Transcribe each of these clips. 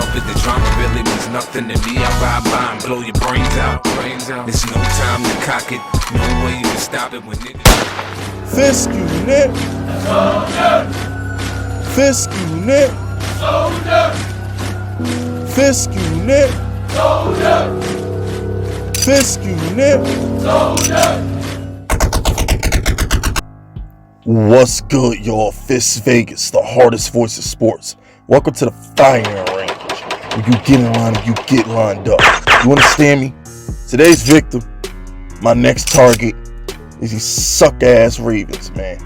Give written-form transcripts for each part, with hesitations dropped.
help it, the drama really means nothing to me. I ride by and blow your brains out. There's no time to cock it, no way you can stop it when niggas. Fisk unit. Soldier. Fisk unit. Soldier. Fisk unit. Soldier. Fisk unit. Soldier. What's good, y'all? Fisk Vegas, the hardest voice of sports. Welcome to the firing range. When you get in line, you get lined up. You understand me? Today's victim, my next target, is these suck-ass Ravens, man.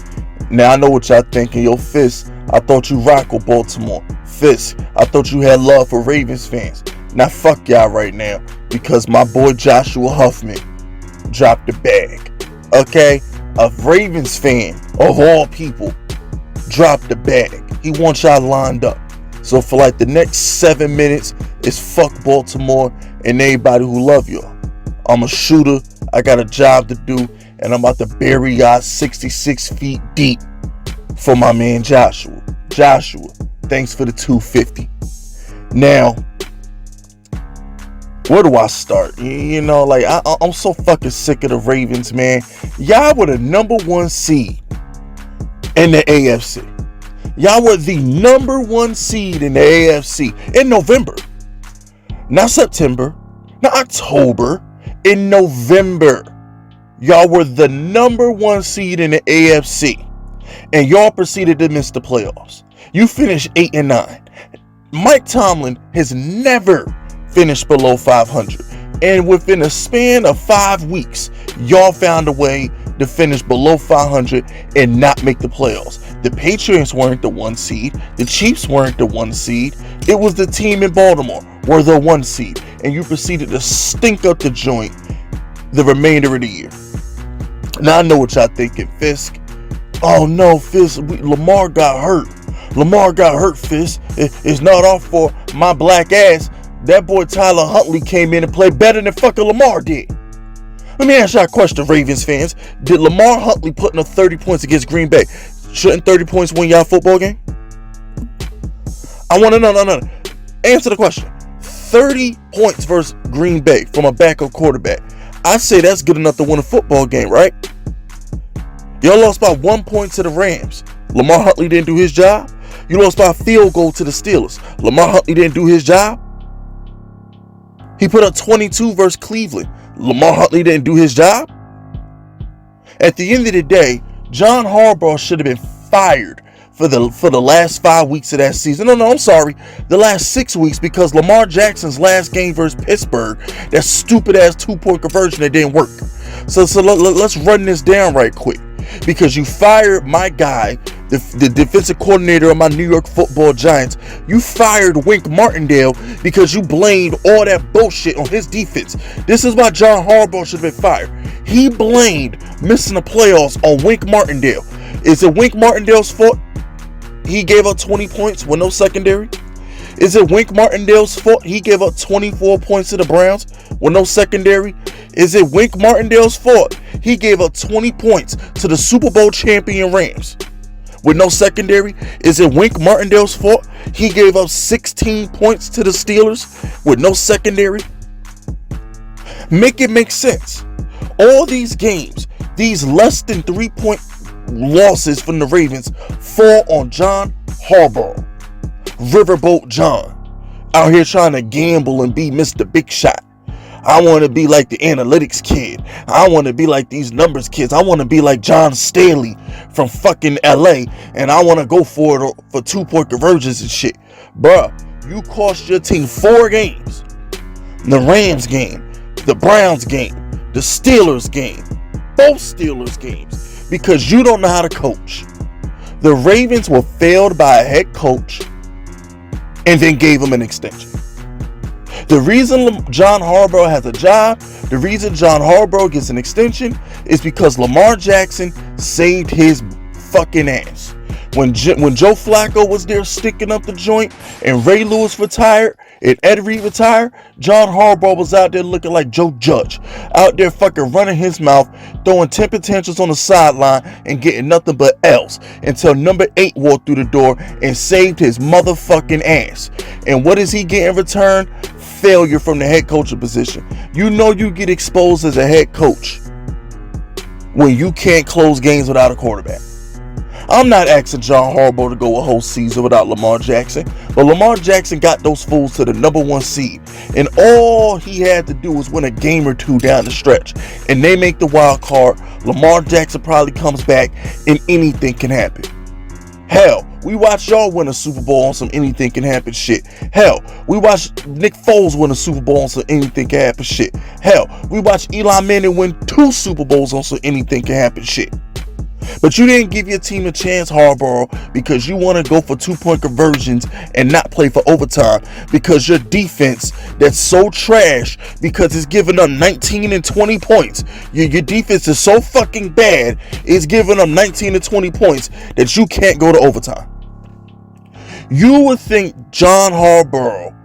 Now, I know what y'all thinking. Yo, Fisk, I thought you rock with Baltimore. Fisk, I thought you had love for Ravens fans. Now, fuck y'all right now, because my boy Joshua Huffman dropped the bag. Okay? A Ravens fan, of all people, dropped the bag. He wants y'all lined up. So for like the next 7 minutes, it's fuck Baltimore and everybody who love y'all. I'm a shooter. I got a job to do. And I'm about to bury y'all 66 feet deep for my man Joshua. Joshua, thanks for the 250. Now, where do I start? You know, like, I'm so fucking sick of the Ravens, man. Y'all were the number one seed in the AFC. Y'all were the number one seed in the AFC in November. Not September, not October, in November. Y'all were the number one seed in the AFC. And y'all proceeded to miss the playoffs. You finished 8-9. Mike Tomlin has never finished below 500, and within a span of 5 weeks, y'all found a way to finish below 500 and not make the playoffs. The Patriots weren't the one seed. The Chiefs weren't the one seed. It was the team in Baltimore were the one seed, and you proceeded to stink up the joint the remainder of the year. Now I know what y'all thinking, Fisk. Oh no, Fisk, Lamar got hurt. Lamar got hurt, Fisk. It's not off for my black ass. That boy Tyler Huntley came in and played better than fucking Lamar did. Let me ask y'all a question, Ravens fans. Did Lamar Huntley put up 30 points against Green Bay? Shouldn't 30 points win y'all a football game? I want to know. Answer the question. 30 points versus Green Bay from a backup quarterback. I say that's good enough to win a football game, right? Y'all lost by 1 point to the Rams. Lamar Huntley didn't do his job. You lost by a field goal to the Steelers. Lamar Huntley didn't do his job. He put up 22 versus Cleveland. Lamar Huntley didn't do his job. At the end of the day, John Harbaugh should have been fired for the last 5 weeks of that season. No, I'm sorry. The last 6 weeks, because Lamar Jackson's last game versus Pittsburgh, that stupid ass 2-point conversion that didn't work. So let's run this down right quick. Because you fired my guy, the defensive coordinator of my New York Football Giants. You fired Wink Martindale because you blamed all that bullshit on his defense. This is why John Harbaugh should have been fired. He blamed missing the playoffs on Wink Martindale. Is it Wink Martindale's fault he gave up 20 points with no secondary? Is it Wink Martindale's fault he gave up 24 points to the Browns with no secondary? Is it Wink Martindale's fault he gave up 20 points to the Super Bowl champion Rams with no secondary? Is it Wink Martindale's fault he gave up 16 points to the Steelers with no secondary? Make it make sense. All these games, these less than 3-point losses from the Ravens, fall on John Harbaugh. Riverboat John, out here trying to gamble and be Mr. Big Shot. I want to be like the analytics kid. I want to be like these numbers kids. I want to be like John Staley from fucking LA, and I want to go for 2-point conversions and shit. Bruh, you cost your team 4 games. The Rams game, the Browns game, the Steelers game, both Steelers games, because you don't know how to coach. The Ravens were failed by a head coach and then gave him an extension. The reason John Harbaugh has a job, the reason John Harbaugh gets an extension, is because Lamar Jackson saved his fucking ass. When Joe Flacco was there sticking up the joint, and Ray Lewis retired, and Ed Reed retired, John Harbaugh was out there looking like Joe Judge, out there fucking running his mouth, throwing temper tantrums on the sideline, and getting nothing but L's until number 8 walked through the door and saved his motherfucking ass. And what does he get in return? Failure from the head coaching position. You know you get exposed as a head coach when you can't close games without a quarterback. I'm not asking John Harbaugh to go a whole season without Lamar Jackson, but Lamar Jackson got those fools to the number 1 seed, and all he had to do was win a game or two down the stretch, and they make the wild card. Lamar Jackson probably comes back, and anything can happen. Hell, we watched y'all win a Super Bowl on some anything can happen shit. Hell, we watched Nick Foles win a Super Bowl on some anything can happen shit. Hell, we watched Eli Manning win 2 Super Bowls on some anything can happen shit. But you didn't give your team a chance, Harbaugh, because you want to go for 2-point conversions and not play for overtime, because your defense that's so trash, because it's giving up 19 and 20 points. Your defense is so fucking bad, it's giving up 19 and 20 points that you can't go to overtime. You would think John Harbaugh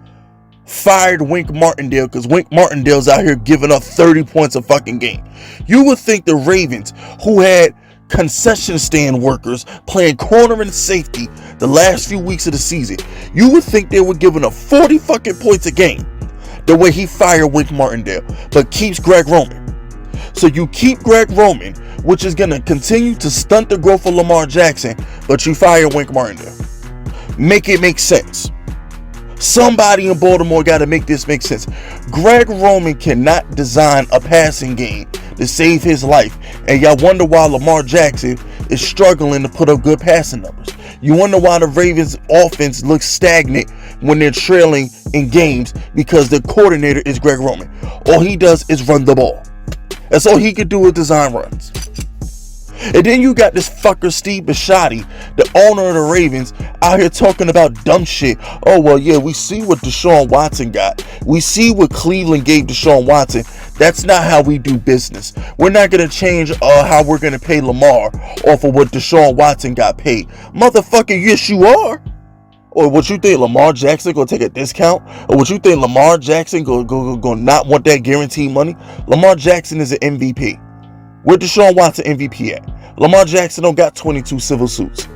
fired Wink Martindale because Wink Martindale's out here giving up 30 points a fucking game. You would think the Ravens, who had concession stand workers playing corner and safety the last few weeks of the season, you would think they were giving up 40 fucking points a game the way he fired Wink Martindale, but keeps Greg Roman. So you keep Greg Roman, which is going to continue to stunt the growth of Lamar Jackson, but you fire Wink Martindale. Make it make sense. Somebody in Baltimore got to make this make sense. Greg Roman cannot design a passing game to save his life, and y'all wonder why Lamar Jackson is struggling to put up good passing numbers. You wonder why the Ravens offense looks stagnant when they're trailing in games, because the coordinator is Greg Roman. All he does is run the ball. That's all he could do with design runs. And then you got this fucker Steve Bisciotti, the owner of the Ravens, out here talking about dumb shit. Oh, well, yeah, we see what Deshaun Watson got. We see what Cleveland gave Deshaun Watson. That's not how we do business. We're not going to change how we're going to pay Lamar off of what Deshaun Watson got paid. Motherfucker, yes, you are. Or what you think, Lamar Jackson gonna take a discount? Or what you think, Lamar Jackson gonna not want that guaranteed money? Lamar Jackson is an MVP. Where Deshaun Watson MVP at? Lamar Jackson don't got 22 civil suits.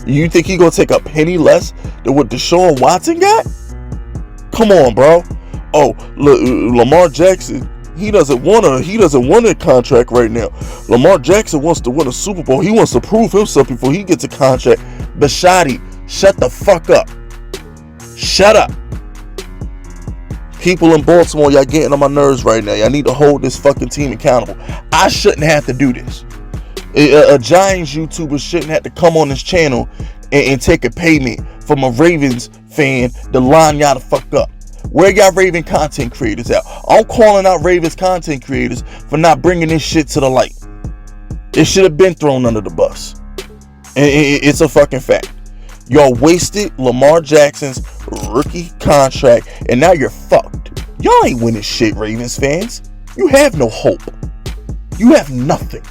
You think he gonna take a penny less than what Deshaun Watson got? Come on, bro. Oh, Lamar Jackson, he doesn't want a contract right now. Lamar Jackson wants to win a Super Bowl. He wants to prove himself before he gets a contract. Bisciotti, shut the fuck up. Shut up. People in Baltimore, y'all getting on my nerves right now. Y'all need to hold this fucking team accountable. I shouldn't have to do this. A Giants YouTuber shouldn't have to come on this channel and take a payment from a Ravens fan to line y'all the fuck up. Where y'all Raven content creators at? I'm calling out Ravens content creators for not bringing this shit to the light. It should have been thrown under the bus. And it's a fucking fact. Y'all wasted Lamar Jackson's rookie contract, and now you're fucked. Y'all ain't winning shit, Ravens fans. You have no hope. You have nothing.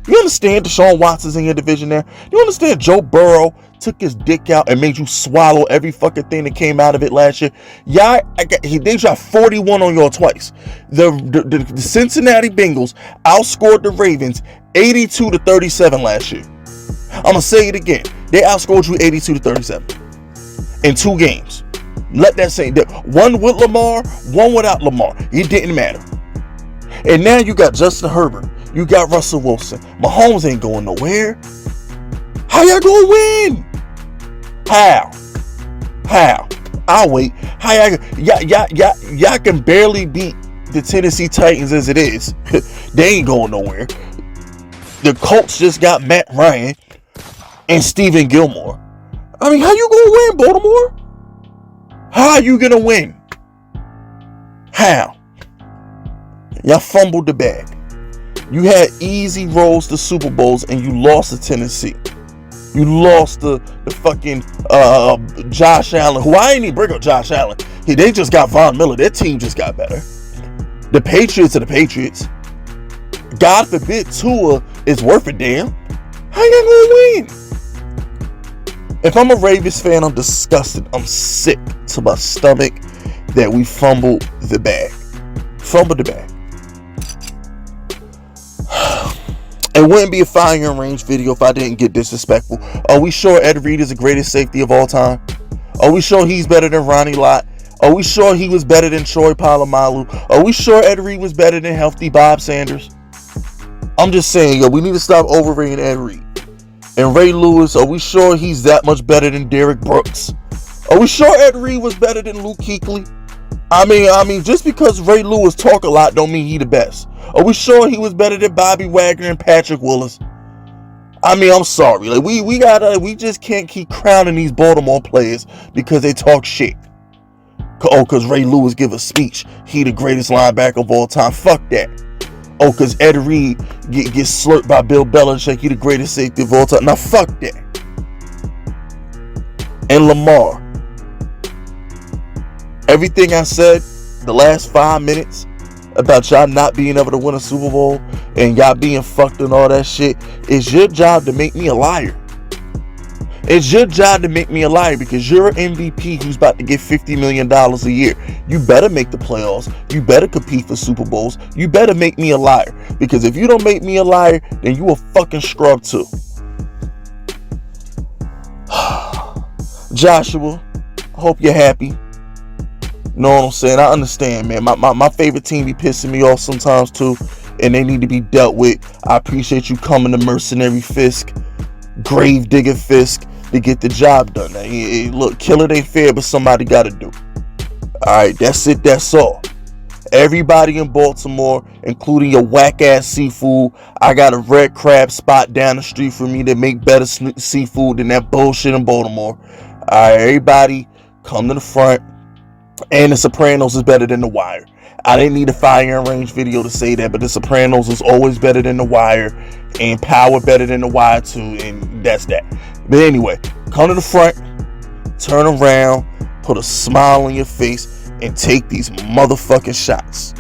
You understand Deshaun Watson's in your division there? You understand Joe Burrow took his dick out and made you swallow every fucking thing that came out of it last year? They dropped 41 on y'all twice. The Cincinnati Bengals outscored the Ravens 82-37 last year. I'm going to say it again. They outscored you 82-37 in 2 games. Let that say that. One with Lamar, one without Lamar. It didn't matter. And now you got Justin Herbert. You got Russell Wilson. Mahomes ain't going nowhere. How y'all gonna win? How? I'll wait. How y'all can barely beat the Tennessee Titans as it is. They ain't going nowhere. The Colts just got Matt Ryan and Stephen Gilmore. I mean, how you gonna win, Baltimore? How are you gonna win? How? Y'all fumbled the bag. You had easy roads to Super Bowls and you lost to Tennessee. You lost the fucking Josh Allen, who I ain't even bring up Josh Allen. They just got Von Miller. Their team just got better. The Patriots are the Patriots. God forbid Tua is worth a damn. How you gonna win? If I'm a Ravens fan, I'm disgusted. I'm sick to my stomach that we fumbled the bag. Fumbled the bag. It wouldn't be a firing range video if I didn't get disrespectful. Are we sure Ed Reed is the greatest safety of all time? Are we sure he's better than Ronnie Lott? Are we sure he was better than Troy Polamalu? Are we sure Ed Reed was better than healthy Bob Sanders? I'm just saying, yo, we need to stop overrating Ed Reed. And Ray Lewis, are we sure he's that much better than Derek Brooks? Are we sure Ed Reed was better than Luke Kuechly? I mean, just because Ray Lewis talk a lot don't mean he the best. Are we sure he was better than Bobby Wagner and Patrick Willis? I mean, I'm sorry. Like we just can't keep crowning these Baltimore players because they talk shit. Oh, because Ray Lewis give a speech. He the greatest linebacker of all time. Fuck that. Oh, because Ed Reed gets slurped by Bill Belichick. He the greatest safety of all time. Now, fuck that. And Lamar. Everything I said the last 5 minutes about y'all not being able to win a Super Bowl and y'all being fucked and all that shit, it's your job to make me a liar. It's your job to make me a liar because you're an MVP who's about to get $50 million a year. You better make the playoffs. You better compete for Super Bowls. You better make me a liar. Because if you don't make me a liar, then you a fucking scrub too. Joshua, I hope you're happy. Know what I'm saying? I understand, man. My favorite team be pissing me off sometimes too, and they need to be dealt with. I appreciate you coming to Mercenary Fisk, Grave Digger Fisk, to get the job done. Now, look, killer ain't fair, but somebody got to do. Alright, that's it, that's all. Everybody in Baltimore, including your whack-ass seafood, I got a red crab spot down the street for me that make better seafood than that bullshit in Baltimore. Alright, everybody, come to the front. And The Sopranos is better than The Wire. I didn't need a firing range video to say that, but The Sopranos is always better than The Wire, and Power better than The Wire too, and that's that. But anyway, come to the front, turn around, put a smile on your face, and take these motherfucking shots.